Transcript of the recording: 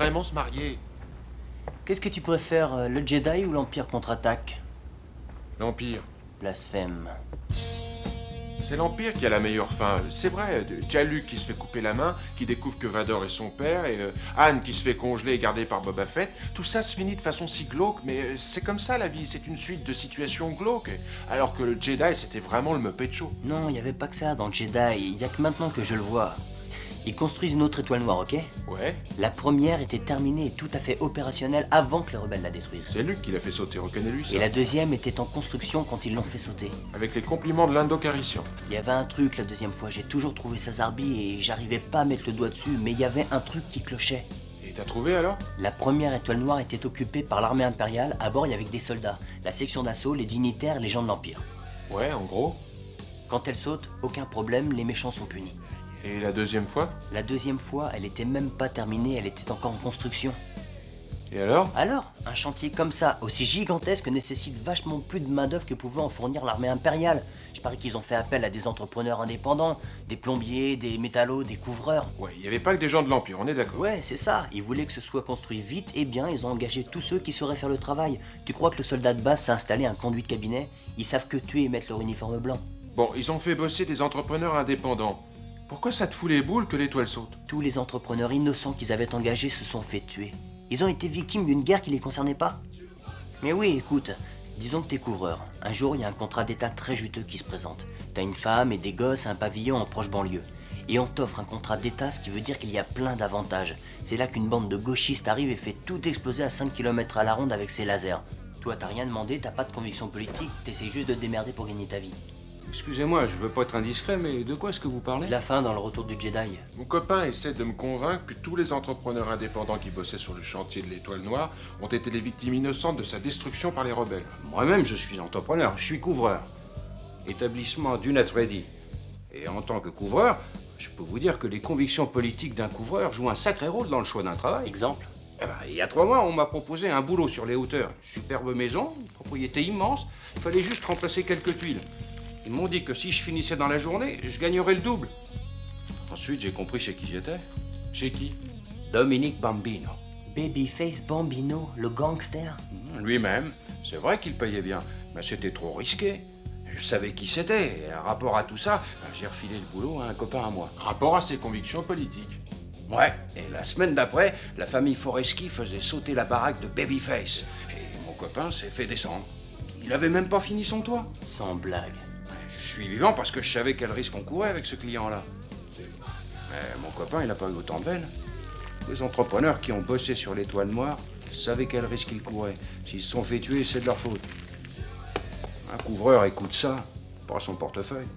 carrément se marier. Qu'est-ce que tu préfères, le Jedi ou l'Empire contre-attaque? L'Empire. Blasphème. C'est l'Empire qui a la meilleure fin. C'est vrai, t'as Luke qui se fait couper la main, qui découvre que Vador est son père, et Han qui se fait congeler et garder par Boba Fett. Tout ça se finit de façon si glauque, mais c'est comme ça la vie, c'est une suite de situations glauques. Alors que le Jedi, c'était vraiment le Muppet Show. Non, il n'y avait pas que ça dans le Jedi, il y a que maintenant que je le vois. Ils construisent une autre étoile noire, ok? Ouais, La première était terminée et tout à fait opérationnelle avant que les rebelles la détruisent. c'est Luke qui l'a fait sauter, reconnais-lui ça. Et la deuxième était en construction quand ils l'ont fait sauter. Avec les compliments de l'Indo-Carissien. Il y avait un truc la deuxième fois, j'ai toujours trouvé ça zarbi et j'arrivais pas à mettre le doigt dessus, mais il y avait un truc qui clochait. Et t'as trouvé alors? La première étoile noire était occupée par l'armée impériale, à bord il y avait des soldats, la section d'assaut, les dignitaires, les gens de l'Empire. Ouais, en gros. Quand elle saute, aucun problème, les méchants sont punis. Et la deuxième fois? La deuxième fois, elle était même pas terminée, elle était encore en construction. Et alors? Alors, un chantier comme ça, aussi gigantesque, nécessite vachement plus de main-d'œuvre que pouvait en fournir l'armée impériale. Je parie qu'ils ont fait appel à des entrepreneurs indépendants, des plombiers, des métallos, des couvreurs. Ouais, il n'y avait pas que des gens de l'Empire, on est d'accord. Ouais, c'est ça. Ils voulaient que ce soit construit vite et bien, ils ont engagé tous ceux qui sauraient faire le travail. Tu crois que le soldat de base s'est installé un conduit de cabinet? Ils savent que tuer et mettre leur uniforme blanc. Bon, ils ont fait bosser des entrepreneurs indépendants. Pourquoi ça te fout les boules que l'étoile saute? Tous les entrepreneurs innocents qu'ils avaient engagés se sont fait tuer. Ils ont été victimes d'une guerre qui les concernait pas. Mais oui, écoute, disons que t'es couvreur. Un jour, il y a un contrat d'état très juteux qui se présente. T'as une femme et des gosses, un pavillon en proche banlieue. Et on t'offre un contrat d'état, ce qui veut dire qu'il y a plein d'avantages. C'est là qu'une bande de gauchistes arrive et fait tout exploser à 5 km à la ronde avec ses lasers. Toi, t'as rien demandé, t'as pas de conviction politique, t'essayes juste de te démerder pour gagner ta vie. Excusez-moi, je veux pas être indiscret, mais de quoi est-ce que vous parlez? De la fin dans le retour du Jedi. Mon copain essaie de me convaincre que tous les entrepreneurs indépendants qui bossaient sur le chantier de l'étoile noire ont été les victimes innocentes de sa destruction par les rebelles. Moi-même, je suis entrepreneur, je suis couvreur. Établissement du Net Ready. Et en tant que couvreur, je peux vous dire que les convictions politiques d'un couvreur jouent un sacré rôle dans le choix d'un travail. Exemple? Eh ben, il y a 3 mois, on m'a proposé un boulot sur les hauteurs. Superbe maison, une propriété immense, il fallait juste remplacer quelques tuiles. Ils m'ont dit que si je finissais dans la journée, je gagnerais le double. Ensuite, j'ai compris chez qui j'étais. Chez qui? Dominique Bambino. Babyface Bambino, le gangster. Lui-même. C'est vrai qu'il payait bien, mais c'était trop risqué. Je savais qui c'était, et en rapport à tout ça, j'ai refilé le boulot à un copain à moi. Rapport à ses convictions politiques. Ouais, et la semaine d'après, la famille Foresky faisait sauter la baraque de Babyface. Et mon copain s'est fait descendre. Il avait même pas fini son toit. Sans blague. Je suis vivant parce que je savais quel risque on courait avec ce client-là. Mais mon copain, il n'a pas eu autant de veine. Les entrepreneurs qui ont bossé sur l'étoile noire savaient quel risque ils couraient. S'ils se sont fait tuer, c'est de leur faute. Un couvreur écoute ça, pas son portefeuille.